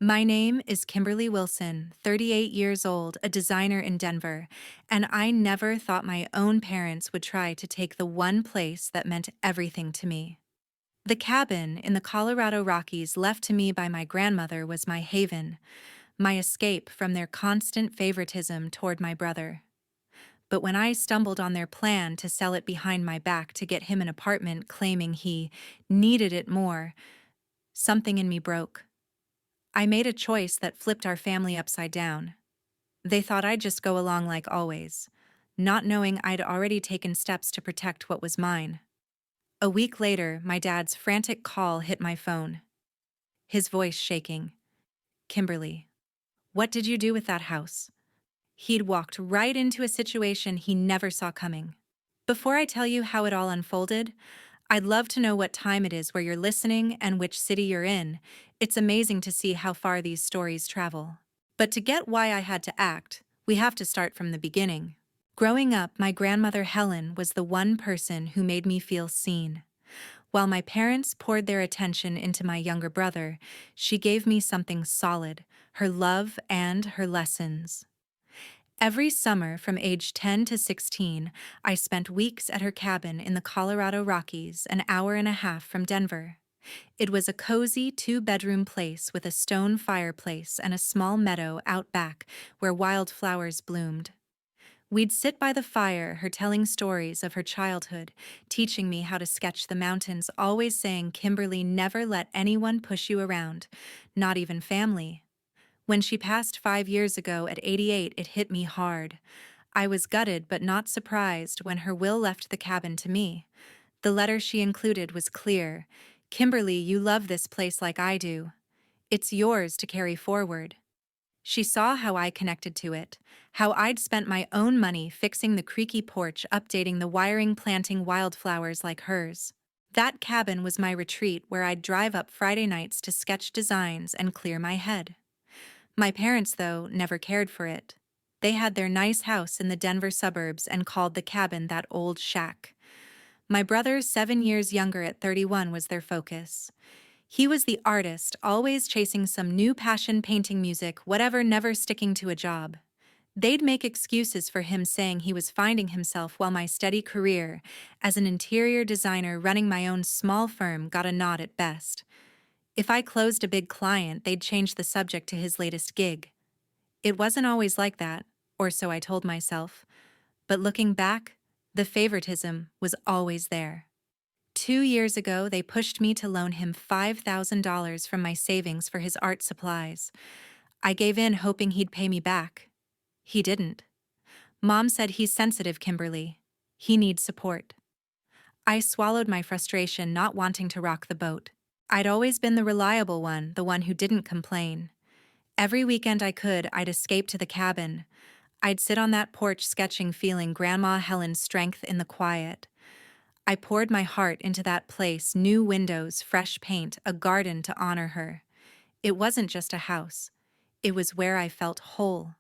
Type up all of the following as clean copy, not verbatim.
My name is Kimberly Wilson, 38 years old, a designer in Denver, and I never thought my own parents would try to take the one place that meant everything to me. The cabin in the Colorado Rockies left to me by my grandmother was my haven, my escape from their constant favoritism toward my brother. But when I stumbled on their plan to sell it behind my back to get him an apartment claiming he needed it more, something in me broke. I made a choice that flipped our family upside down. They thought I'd just go along like always, not knowing I'd already taken steps to protect what was mine. A week later, my dad's frantic call hit my phone, his voice shaking. Kimberly, what did you do with that house? He'd walked right into a situation he never saw coming. Before I tell you how it all unfolded, I'd love to know what time it is where you're listening and which city you're in. It's amazing to see how far these stories travel. But to get why I had to act, we have to start from the beginning. Growing up, my grandmother Helen was the one person who made me feel seen. While my parents poured their attention into my younger brother, she gave me something solid, her love and her lessons. Every summer from age 10 to 16, I spent weeks at her cabin in the Colorado Rockies, an hour and a half from Denver. It was a cozy two-bedroom place with a stone fireplace and a small meadow out back where wildflowers bloomed. We'd sit by the fire, her telling stories of her childhood, teaching me how to sketch the mountains, always saying, "Kimberly, never let anyone push you around, not even family." When she passed 5 years ago at 88, it hit me hard. I was gutted but not surprised when her will left the cabin to me. The letter she included was clear. "Kimberly, you love this place like I do. It's yours to carry forward." She saw how I connected to it, how I'd spent my own money fixing the creaky porch, updating the wiring, planting wildflowers like hers. That cabin was my retreat where I'd drive up Friday nights to sketch designs and clear my head. My parents, though, never cared for it. They had their nice house in the Denver suburbs and called the cabin that old shack. My brother, 7 years younger at 31, was their focus. He was the artist, always chasing some new passion, painting, music, whatever, never sticking to a job. They'd make excuses for him, saying he was finding himself, while my steady career as an interior designer running my own small firm got a nod at best. If I closed a big client, they'd change the subject to his latest gig. It wasn't always like that, or so I told myself. But looking back, the favoritism was always there. 2 years ago, they pushed me to loan him $5,000 from my savings for his art supplies. I gave in, hoping he'd pay me back. He didn't. Mom said, "He's sensitive, Kimberly. He needs support." I swallowed my frustration, not wanting to rock the boat. I'd always been the reliable one, the one who didn't complain. Every weekend I could, I'd escape to the cabin. I'd sit on that porch sketching, feeling Grandma Helen's strength in the quiet. I poured my heart into that place, new windows, fresh paint, a garden to honor her. It wasn't just a house. It was where I felt whole.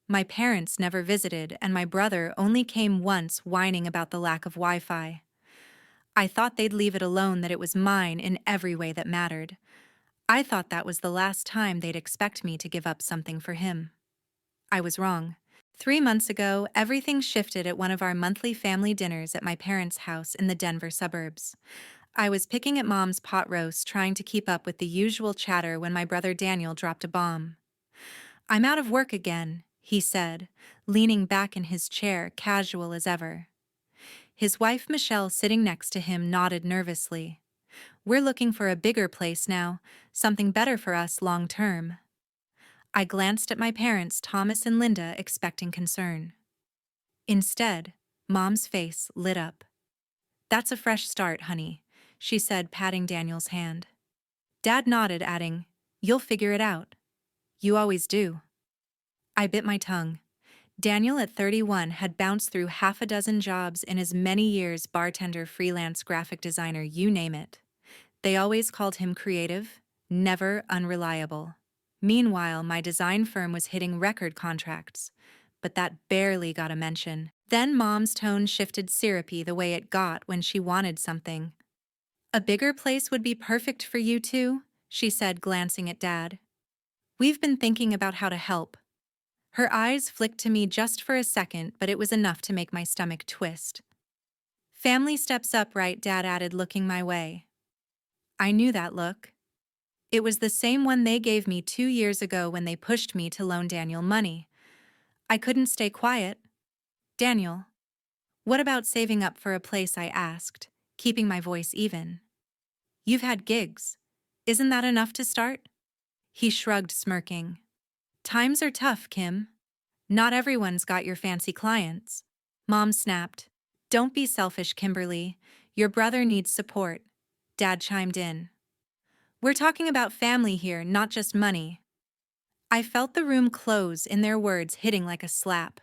My parents never visited, and my brother only came once, whining about the lack of Wi-Fi. I thought they'd leave it alone, that it was mine in every way that mattered. I thought that was the last time they'd expect me to give up something for him. I was wrong. 3 months ago, everything shifted at one of our monthly family dinners at my parents' house in the Denver suburbs. I was picking at Mom's pot roast, trying to keep up with the usual chatter, when my brother Daniel dropped a bomb. "I'm out of work again," he said, leaning back in his chair, casual as ever. His wife Michelle, sitting next to him, nodded nervously. "We're looking for a bigger place now, something better for us long term." I glanced at my parents, Thomas and Linda, expecting concern. Instead, Mom's face lit up. "That's a fresh start, honey," she said, patting Daniel's hand. Dad nodded, adding, "You'll figure it out. You always do." I bit my tongue. Daniel, at 31, had bounced through half a dozen jobs in as many years: bartender, freelance, graphic designer, you name it. They always called him creative, never unreliable. Meanwhile, my design firm was hitting record contracts, but that barely got a mention. Then Mom's tone shifted, syrupy, the way it got when she wanted something. "A bigger place would be perfect for you two," she said, glancing at Dad. We've been thinking about how to help. Her eyes flicked to me just for a second, but it was enough to make my stomach twist. Family steps up, right? Dad added, looking my way. I knew that look. It was the same one they gave me 2 years ago when they pushed me to loan Daniel money. I couldn't stay quiet. Daniel, what about saving up for a place? I asked, keeping my voice even. You've had gigs. Isn't that enough to start? He shrugged, smirking. Times are tough, Kim. Not everyone's got your fancy clients. Mom snapped. Don't be selfish, Kimberly. Your brother needs support. Dad chimed in. We're talking about family here, not just money. I felt the room close in their words, hitting like a slap.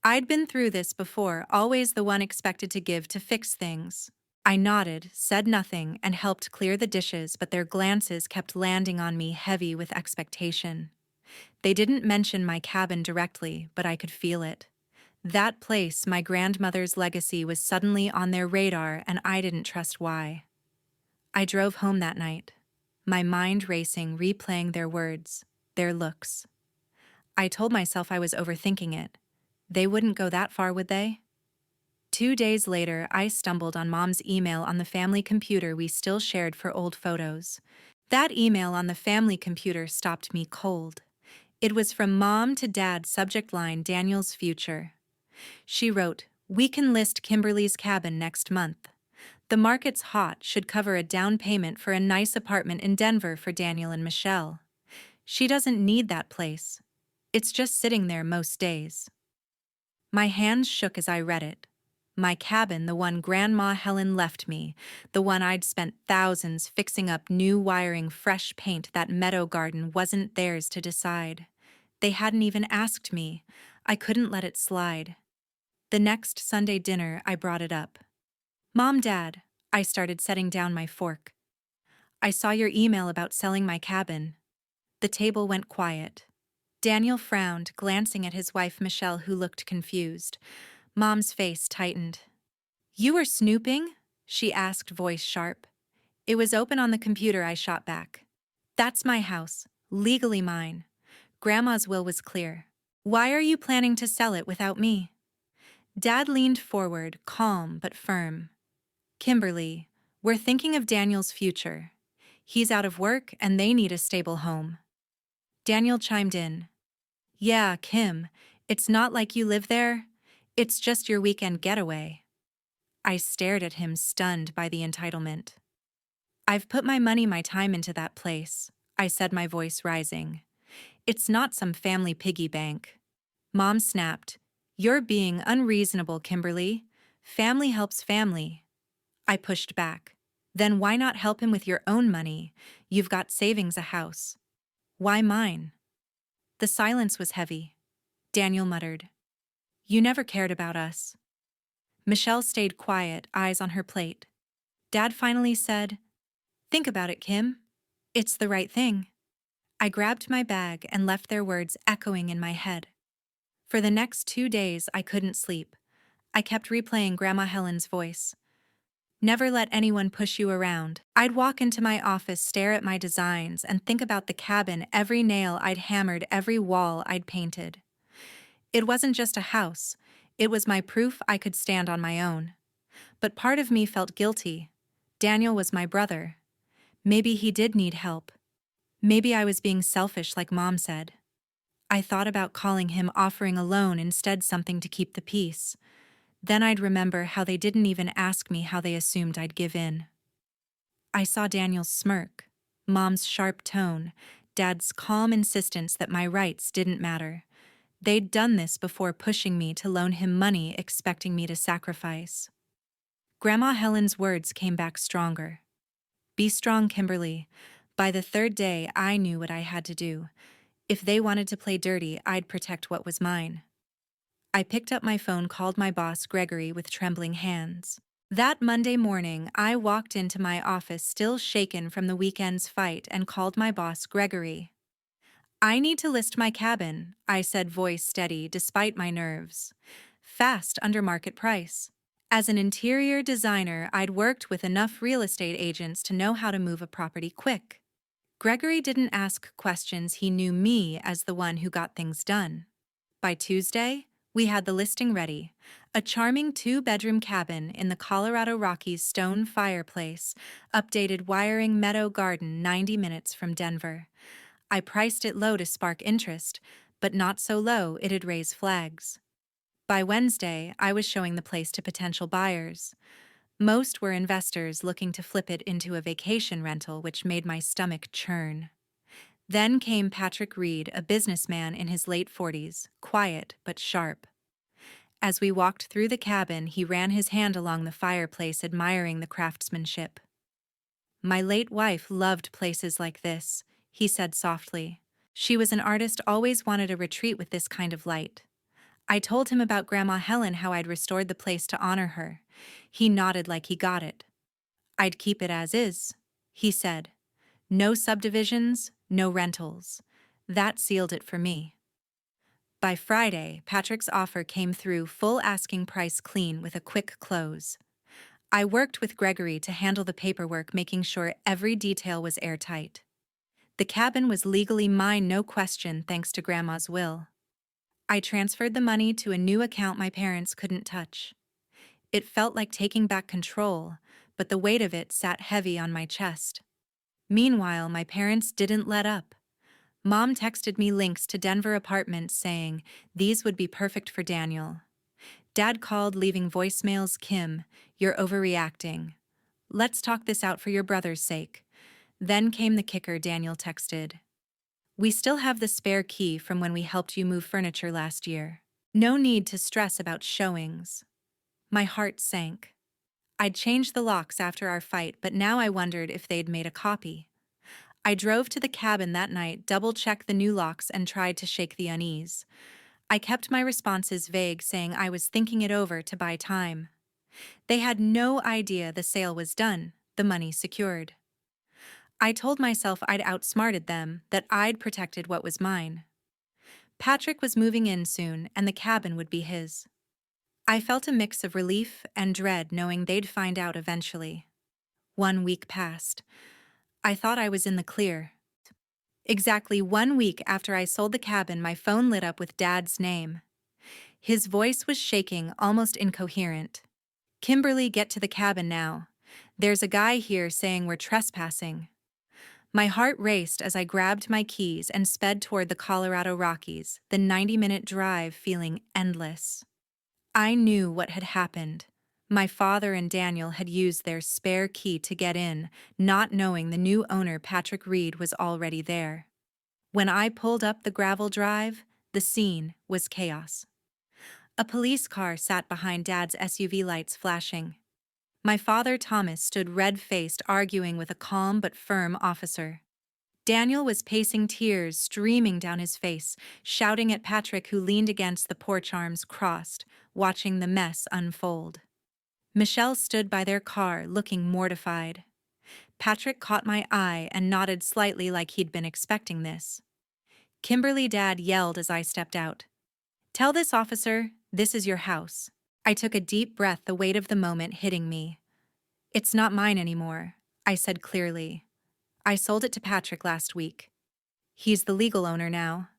I'd been through this before, always the one expected to give to fix things. I nodded, said nothing, and helped clear the dishes, but their glances kept landing on me, heavy with expectation. They didn't mention my cabin directly, but I could feel it. That place, my grandmother's legacy, was suddenly on their radar, and I didn't trust why. I drove home that night, my mind racing, replaying their words, their looks. I told myself I was overthinking it. They wouldn't go that far, would they? 2 days later, I stumbled on Mom's email on the family computer we still shared for old photos. That email on the family computer stopped me cold. It was from Mom to Dad, subject line Daniel's future. She wrote, "We can list Kimberly's cabin next month. The market's hot, should cover a down payment for a nice apartment in Denver for Daniel and Michelle. She doesn't need that place. It's just sitting there most days." My hands shook as I read it. My cabin, the one Grandma Helen left me, the one I'd spent thousands fixing up, new wiring, fresh paint, that meadow garden, wasn't theirs to decide. They hadn't even asked me. I couldn't let it slide. The next Sunday dinner, I brought it up. Mom, Dad, I started, setting down my fork. I saw your email about selling my cabin. The table went quiet. Daniel frowned, glancing at his wife Michelle, who looked confused. Mom's face tightened. You were snooping? She asked, voice sharp. It was open on the computer, I shot back. That's my house, legally mine. Grandma's will was clear. Why are you planning to sell it without me? Dad leaned forward, calm but firm. Kimberly, we're thinking of Daniel's future. He's out of work and they need a stable home. Daniel chimed in. Yeah, Kim, it's not like you live there. It's just your weekend getaway. I stared at him, stunned by the entitlement. I've put my money, my time into that place, I said, my voice rising. It's not some family piggy bank. Mom snapped. You're being unreasonable, Kimberly. Family helps family. I pushed back. Then why not help him with your own money? You've got savings, a house. Why mine? The silence was heavy. Daniel muttered. You never cared about us. Michelle stayed quiet, eyes on her plate. Dad finally said, Think about it, Kim. It's the right thing. I grabbed my bag and left their words echoing in my head. For the next 2 days, I couldn't sleep. I kept replaying Grandma Helen's voice. Never let anyone push you around. I'd walk into my office, stare at my designs, and think about the cabin, every nail I'd hammered, every wall I'd painted. It wasn't just a house. It was my proof I could stand on my own. But part of me felt guilty. Daniel was my brother. Maybe he did need help. Maybe I was being selfish, like Mom said. I thought about calling him, offering a loan instead, something to keep the peace. Then I'd remember how they didn't even ask me, how they assumed I'd give in. I saw Daniel's smirk, Mom's sharp tone, Dad's calm insistence that my rights didn't matter. They'd done this before, pushing me to loan him money, expecting me to sacrifice. Grandma Helen's words came back stronger. Be strong, Kimberly. By the third day, I knew what I had to do. If they wanted to play dirty, I'd protect what was mine. I picked up my phone, called my boss, Gregory, with trembling hands. That Monday morning, I walked into my office, still shaken from the weekend's fight, and called my boss, Gregory. I need to list my cabin, I said, voice steady despite my nerves. Fast, under market price. As an interior designer, I'd worked with enough real estate agents to know how to move a property quick. Gregory didn't ask questions, he knew me as the one who got things done. By Tuesday, we had the listing ready. A charming two-bedroom cabin in the Colorado Rockies, stone fireplace, updated wiring, meadow garden 90 minutes from Denver. I priced it low to spark interest, but not so low it'd raise flags. By Wednesday, I was showing the place to potential buyers. Most were investors looking to flip it into a vacation rental, which made my stomach churn. Then came Patrick Reed, a businessman in his late 40s, quiet but sharp. As we walked through the cabin, he ran his hand along the fireplace, admiring the craftsmanship. "My late wife loved places like this," he said softly. "She was an artist, always wanted a retreat with this kind of light." I told him about Grandma Helen, how I'd restored the place to honor her. He nodded like he got it. "I'd keep it as is," he said. "No subdivisions, no rentals." That sealed it for me. By Friday, Patrick's offer came through, full asking price, clean with a quick close. I worked with Gregory to handle the paperwork, making sure every detail was airtight. The cabin was legally mine, no question, thanks to Grandma's will. I transferred the money to a new account my parents couldn't touch. It felt like taking back control, but the weight of it sat heavy on my chest. Meanwhile, my parents didn't let up. Mom texted me links to Denver apartments saying these would be perfect for Daniel. Dad called, leaving voicemails. "Kim, you're overreacting. Let's talk this out for your brother's sake." Then came the kicker, Daniel texted. "We still have the spare key from when we helped you move furniture last year. No need to stress about showings." My heart sank. I'd changed the locks after our fight, but now I wondered if they'd made a copy. I drove to the cabin that night, double-checked the new locks, and tried to shake the unease. I kept my responses vague, saying I was thinking it over to buy time. They had no idea the sale was done, the money secured. I told myself I'd outsmarted them, that I'd protected what was mine. Patrick was moving in soon, and the cabin would be his. I felt a mix of relief and dread, knowing they'd find out eventually. 1 week passed. I thought I was in the clear. Exactly 1 week after I sold the cabin, my phone lit up with Dad's name. His voice was shaking, almost incoherent. "Kimberly, get to the cabin now. There's a guy here saying we're trespassing." My heart raced as I grabbed my keys and sped toward the Colorado Rockies, the 90-minute drive feeling endless. I knew what had happened. My father and Daniel had used their spare key to get in, not knowing the new owner, Patrick Reed, was already there. When I pulled up the gravel drive, the scene was chaos. A police car sat behind Dad's SUV, lights flashing. My father, Thomas, stood red-faced, arguing with a calm but firm officer. Daniel was pacing, tears streaming down his face, shouting at Patrick, who leaned against the porch, arms crossed, watching the mess unfold. Michelle stood by their car, looking mortified. Patrick caught my eye and nodded slightly, like he'd been expecting this. "Kimberly," Dad yelled as I stepped out. "Tell this officer, this is your house." I took a deep breath, the weight of the moment hitting me. "It's not mine anymore," I said clearly. "I sold it to Patrick last week. He's the legal owner now."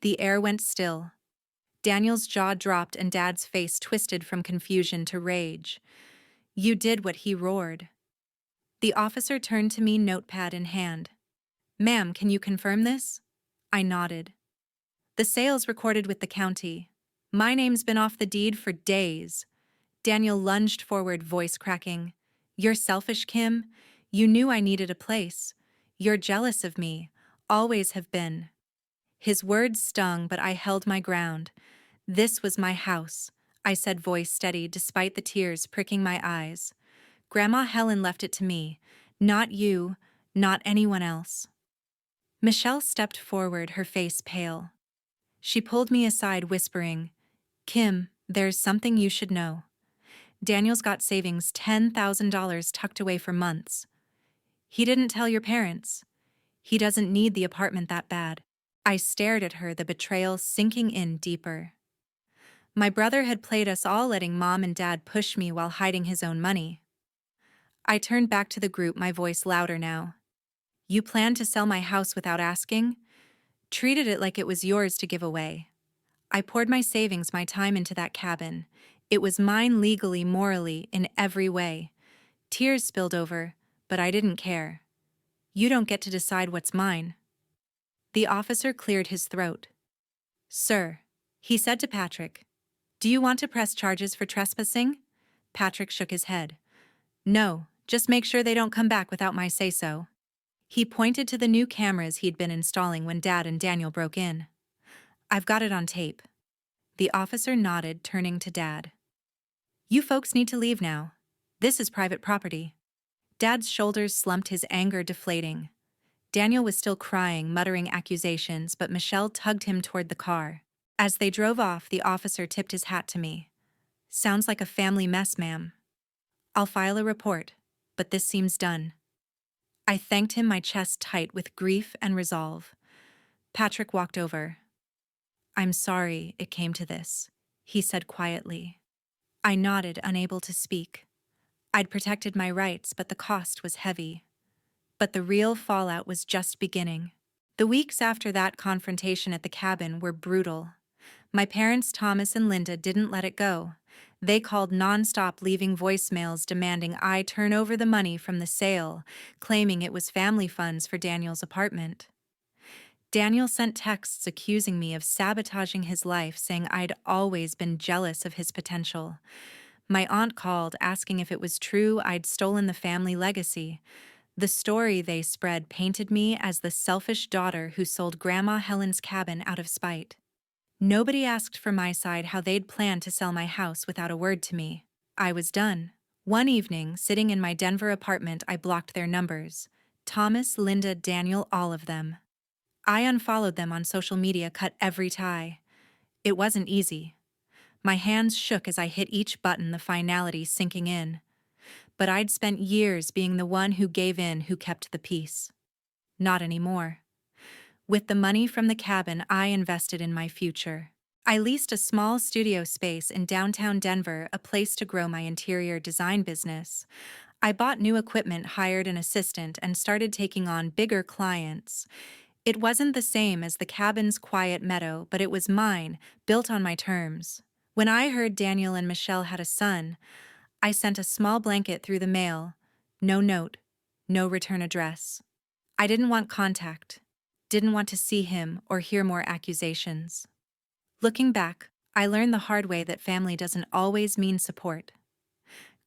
The air went still. Daniel's jaw dropped and Dad's face twisted from confusion to rage. "You did what he roared." The officer turned to me, notepad in hand. "Ma'am, can you confirm this?" I nodded. "The sale's recorded with the county. My name's been off the deed for days." Daniel lunged forward, voice cracking. "You're selfish, Kim. You knew I needed a place. You're jealous of me. Always have been." His words stung, but I held my ground. "This was my house," I said, voice steady despite the tears pricking my eyes. "Grandma Helen left it to me. Not you, not anyone else." Michelle stepped forward, her face pale. She pulled me aside, whispering, "Kim, there's something you should know. Daniel's got savings, $10,000 tucked away for months. He didn't tell your parents. He doesn't need the apartment that bad." I stared at her, the betrayal sinking in deeper. My brother had played us all, letting Mom and Dad push me while hiding his own money. I turned back to the group, my voice louder now. You planned to sell my house without asking? Treated it like it was yours to give away. I poured my savings, my time into that cabin. It was mine legally, morally, in every way. Tears spilled over, but I didn't care. You don't get to decide what's mine. The officer cleared his throat. Sir, he said to Patrick, do you want to press charges for trespassing? Patrick shook his head. No, just make sure they don't come back without my say-so. He pointed to the new cameras he'd been installing when Dad and Daniel broke in. I've got it on tape. The officer nodded, turning to Dad. You folks need to leave now. This is private property. Dad's shoulders slumped, his anger deflating. Daniel was still crying, muttering accusations, but Michelle tugged him toward the car. As they drove off, the officer tipped his hat to me. Sounds like a family mess, ma'am. I'll file a report, but this seems done. I thanked him, my chest tight with grief and resolve. Patrick walked over. I'm sorry it came to this, he said quietly. I nodded, unable to speak. I'd protected my rights, but the cost was heavy. But the real fallout was just beginning. The weeks after that confrontation at the cabin were brutal. My parents, Thomas and Linda, didn't let it go. They called nonstop, leaving voicemails demanding I turn over the money from the sale, claiming it was family funds for Daniel's apartment. Daniel sent texts accusing me of sabotaging his life, saying I'd always been jealous of his potential. My aunt called, asking if it was true I'd stolen the family legacy. The story they spread painted me as the selfish daughter who sold Grandma Helen's cabin out of spite. Nobody asked for my side, how they'd planned to sell my house without a word to me. I was done. One evening, sitting in my Denver apartment, I blocked their numbers. Thomas, Linda, Daniel, all of them. I unfollowed them on social media, cut every tie. It wasn't easy. My hands shook as I hit each button, the finality sinking in. But I'd spent years being the one who gave in, who kept the peace. Not anymore. With the money from the cabin, I invested in my future. I leased a small studio space in downtown Denver, a place to grow my interior design business. I bought new equipment, hired an assistant, and started taking on bigger clients. It wasn't the same as the cabin's quiet meadow, but it was mine, built on my terms. When I heard Daniel and Michelle had a son, I sent a small blanket through the mail. No note, no return address. I didn't want contact, didn't want to see him or hear more accusations. Looking back, I learned the hard way that family doesn't always mean support.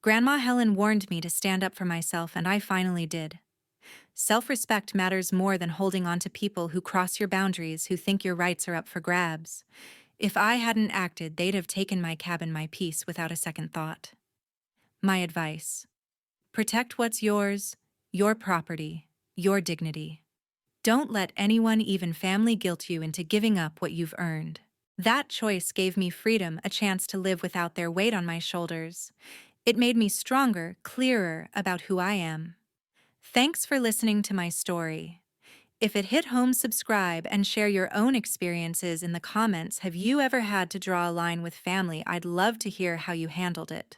Grandma Helen warned me to stand up for myself, and I finally did. Self-respect matters more than holding on to people who cross your boundaries, who think your rights are up for grabs. If I hadn't acted, they'd have taken my cabin, my peace, without a second thought. My advice: protect what's yours, your property, your dignity. Don't let anyone, even family, guilt you into giving up what you've earned. That choice gave me freedom, a chance to live without their weight on my shoulders. It made me stronger, clearer about who I am. Thanks for listening to my story. If it hit home, subscribe and share your own experiences in the comments. Have you ever had to draw a line with family? I'd love to hear how you handled it.